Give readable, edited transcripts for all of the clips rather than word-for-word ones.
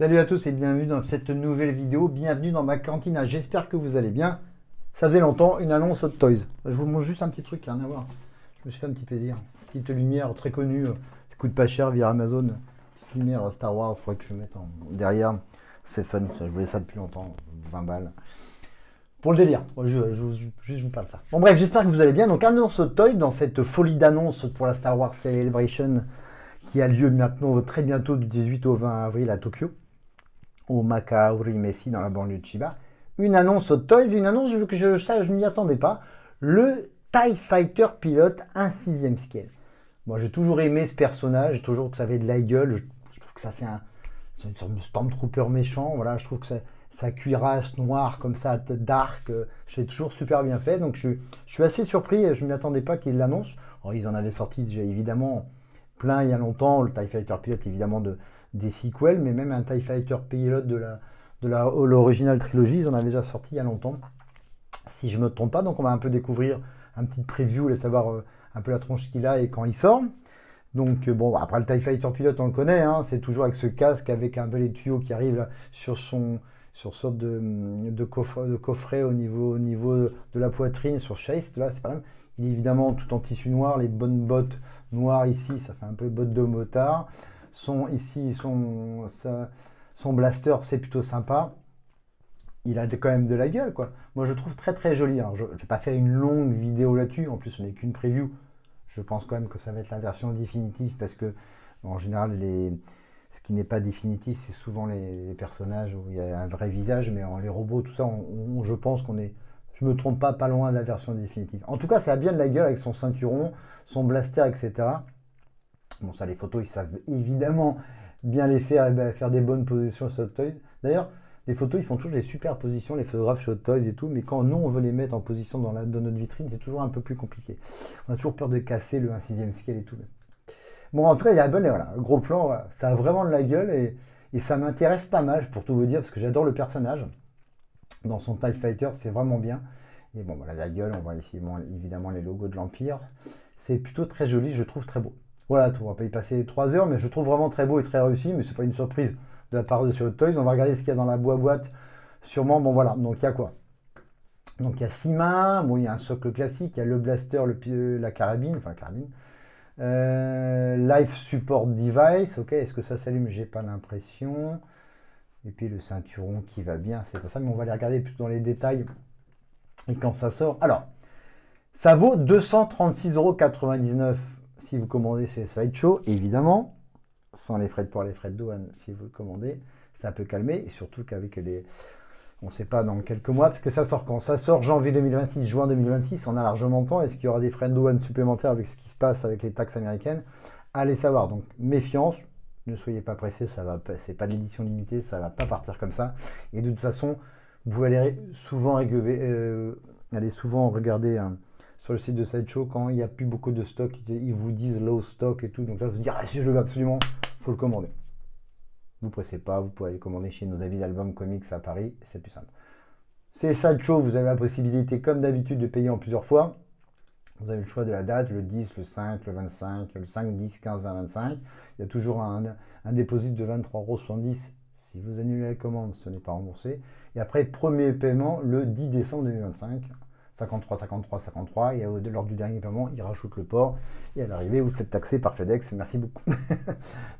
Salut à tous et bienvenue dans cette nouvelle vidéo. Bienvenue dans ma cantina. J'espère que vous allez bien. Ça faisait longtemps, une annonce Hot Toys. Je vous montre juste un petit truc, rien à voir. Je me suis fait un petit plaisir. Petite lumière très connue, ça coûte pas cher via Amazon. Petite lumière Star Wars, il faudrait que je mette derrière. C'est fun, je voulais ça depuis longtemps, 20 balles. Pour le délire, je vous parle de ça. Bon bref, j'espère que vous allez bien. Donc annonce Hot Toys dans cette folie d'annonce pour la Star Wars Celebration qui a lieu maintenant très bientôt du 18 au 20 avril à Tokyo, au Makaori Messi dans la banlieue de Chiba. Une annonce Hot Toys, une annonce que je m'y attendais pas. Le TIE Fighter pilote 1/6 scale. Moi j'ai toujours aimé ce personnage, j'ai toujours que ça avait de la gueule. Je trouve que ça fait c'est une sorte de Stormtrooper méchant. Voilà, je trouve que sa cuirasse noire comme ça, dark, c'est toujours super bien fait. Donc je suis assez surpris, je ne m'y attendais pas qu'ils l'annoncent. Ils en avaient sorti déjà évidemment plein il y a longtemps, le TIE Fighter pilote évidemment des sequels, mais même un TIE Fighter pilote de l'original trilogie, ils en avaient déjà sorti il y a longtemps, si je ne me trompe pas. Donc on va un peu découvrir un petit preview, et savoir un peu la tronche qu'il a et quand il sort. Donc bon, après le TIE Fighter pilote on le connaît, hein, c'est toujours avec ce casque, avec un peu les tuyaux qui arrivent là, sur sorte de coffret au niveau de la poitrine, sur Chase, là c'est pas mal. Il est évidemment tout en tissu noir, les bonnes bottes noires ici, ça fait un peu bottes de motard. Son blaster, c'est plutôt sympa. Il a quand même de la gueule, quoi. Moi je trouve très très joli. Alors, je n'ai pas fait une longue vidéo là-dessus, en plus ce n'est qu'une preview. Je pense quand même que ça va être la version définitive parce que en général ce qui n'est pas définitif, c'est souvent les personnages où il y a un vrai visage, mais les robots, tout ça, je pense qu'on est, je me trompe pas loin de la version définitive. En tout cas, ça a bien de la gueule avec son ceinturon, son blaster, etc. Bon, ça, les photos, ils savent évidemment bien les faire, et faire des bonnes positions sur Hot Toys. D'ailleurs, les photos, ils font toujours des super positions, les photographes chez Hot Toys et tout, mais quand nous, on veut les mettre en position dans notre vitrine, c'est toujours un peu plus compliqué. On a toujours peur de casser le 1/6 scale et tout. Bon, en tout cas, il y a voilà, gros plan, voilà. Ça a vraiment de la gueule et ça m'intéresse pas mal, pour tout vous dire, parce que j'adore le personnage. Dans son TIE Fighter, c'est vraiment bien. Et bon, voilà, la gueule, on voit ici évidemment les logos de l'Empire. C'est plutôt très joli, je trouve très beau. Voilà, on va pas y passer 3 heures, mais je trouve vraiment très beau et très réussi, mais c'est pas une surprise de la part de chez Hot Toys. On va regarder ce qu'il y a dans la boîte, sûrement. Bon, voilà, donc il y a quoi? Donc il y a 6 mains, bon, il y a un socle classique, il y a le blaster, la carabine, enfin la carabine. Life Support Device, ok, est-ce que ça s'allume? J'ai pas l'impression. Et puis le ceinturon qui va bien, c'est pas ça, mais on va aller regarder plus dans les détails et quand ça sort. Alors, ça vaut 236,99 € si vous commandez ces Sideshow, évidemment, sans les frais de port, les frais de douane si vous le commandez. C'est un peu calmé, et surtout qu'avec les... On ne sait pas dans quelques mois, parce que ça sort quand? Ça sort janvier 2026, juin 2026, on a largement le temps. Est-ce qu'il y aura des frais de douane supplémentaires avec ce qui se passe avec les taxes américaines? Allez savoir, donc méfiance, ne soyez pas pressés, c'est pas l'édition limitée, ça ne va pas partir comme ça. Et de toute façon, vous pouvez aller souvent regarder sur le site de Sideshow quand il n'y a plus beaucoup de stock, ils vous disent low stock et tout, donc là vous dire, ah, si je le veux absolument, il faut le commander. Vous ne pressez pas, vous pouvez aller commander chez nos avis d'albums comics à Paris, c'est plus simple. C'est Sideshow, vous avez la possibilité, comme d'habitude, de payer en plusieurs fois. Vous avez le choix de la date, le 10, le 5, le 25, le 5, 10, 15, 20, 25. Il y a toujours un dépôt de 23,70 € si vous annulez la commande, ce n'est pas remboursé. Et après, premier paiement le 10 décembre 2025. 53, 53, 53, et lors du dernier paiement, il rajoute le port, et à l'arrivée, vous faites taxer par FedEx, merci beaucoup.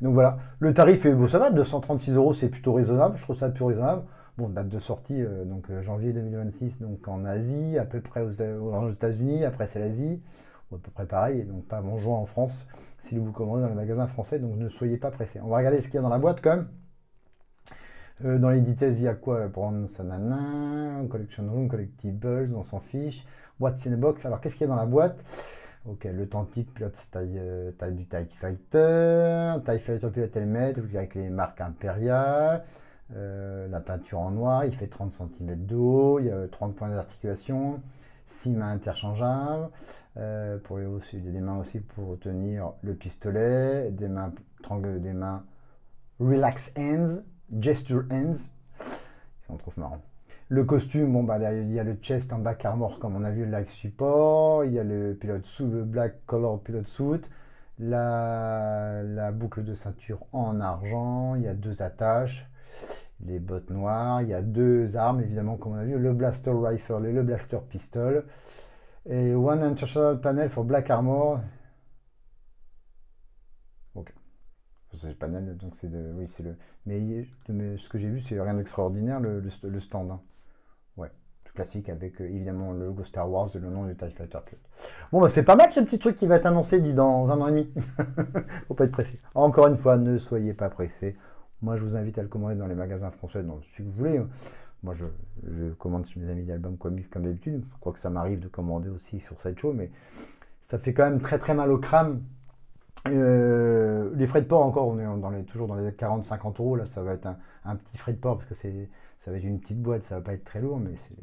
Donc voilà, le tarif est, bon, ça va, 236 €, c'est plutôt raisonnable, je trouve ça plus raisonnable. Bon, date de sortie, donc janvier 2026, donc en Asie, à peu près aux États-Unis, après c'est l'Asie, à peu près pareil, et donc pas avant juin en France, si vous commandez dans les magasins français, donc ne soyez pas pressés. On va regarder ce qu'il y a dans la boîte quand même. Dans les details, il y a quoi? Brand Sanana, Collection Room, Collectibles, on s'en fiche. What's in the box? Alors, qu'est-ce qu'il y a dans la boîte? Ok, l'authentique pilote taille du TIE Fighter pilote helmet, avec les marques impériales, la peinture en noir, il fait 30 cm de haut, il y a 30 points d'articulation, 6 mains interchangeables, pour les hauts, des mains aussi pour tenir le pistolet, des mains relax hands, gesture hands, ils sont trop marrants. Le costume, bon, bah, il y a le chest en back armor comme on a vu le live support, il y a le pilote suit, le black color pilot suit, la boucle de ceinture en argent, il y a 2 attaches, les bottes noires. Il y a deux armes, évidemment, comme on a vu, le Blaster Rifle et le Blaster Pistol. Et One International Panel for Black Armor. Ok. C'est le panel, donc c'est de... Oui, c'est le... Mais ce que j'ai vu, c'est rien d'extraordinaire, le stand. Hein. Ouais. Classique avec évidemment le logo Star Wars et le nom du TIE Fighter Pilot. Bon, bah, c'est pas mal ce petit truc qui va être annoncé dit dans 1 an et demi. Faut pas être pressé. Encore une fois, ne soyez pas pressés. Moi, je vous invite à le commander dans les magasins français, dans ce que vous voulez. Moi, je commande chez mes amis d'Album Comics comme d'habitude. Je crois que ça m'arrive de commander aussi sur Sideshow, mais ça fait quand même très très mal au crâne. Les frais de port encore, on est toujours dans les 40-50 euros. Là, ça va être un petit frais de port parce que ça va être une petite boîte, ça va pas être très lourd, mais c'est...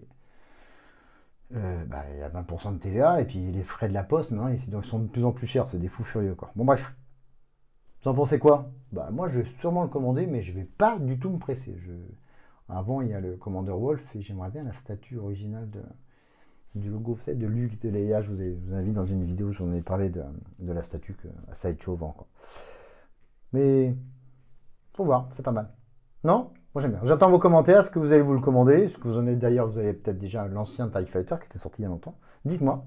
il y a 20% de TVA et puis les frais de la poste maintenant ils sont de plus en plus chers, c'est des fous furieux quoi. Bon bref, vous en pensez quoi? Bah moi je vais sûrement le commander mais je vais pas du tout me presser. Avant il y a le Commander Wolf et j'aimerais bien la statue originale du logo de Luke de Leia. Je vous invite dans une vidéo où j'en ai parlé de la statue à Sideshow vend quoi. Mais faut voir, c'est pas mal. Non? Moi j'aime bien. J'attends vos commentaires. Est-ce que vous allez vous le commander? Est-ce que vous en avez d'ailleurs? Vous avez peut-être déjà l'ancien TIE Fighter qui était sorti il y a longtemps. Dites-moi.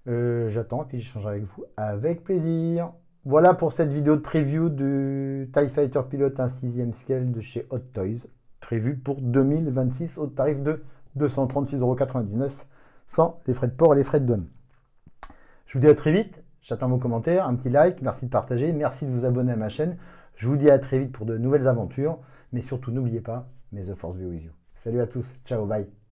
J'attends et puis j'échangerai avec vous avec plaisir. Voilà pour cette vidéo de preview du TIE Fighter Pilot 1 6e scale de chez Hot Toys. Prévu pour 2026 au tarif de 236,99 € sans les frais de port et les frais de douane. Je vous dis à très vite. J'attends vos commentaires, un petit like. Merci de partager. Merci de vous abonner à ma chaîne. Je vous dis à très vite pour de nouvelles aventures. Mais surtout, n'oubliez pas, may the force be with you. Salut à tous. Ciao, bye.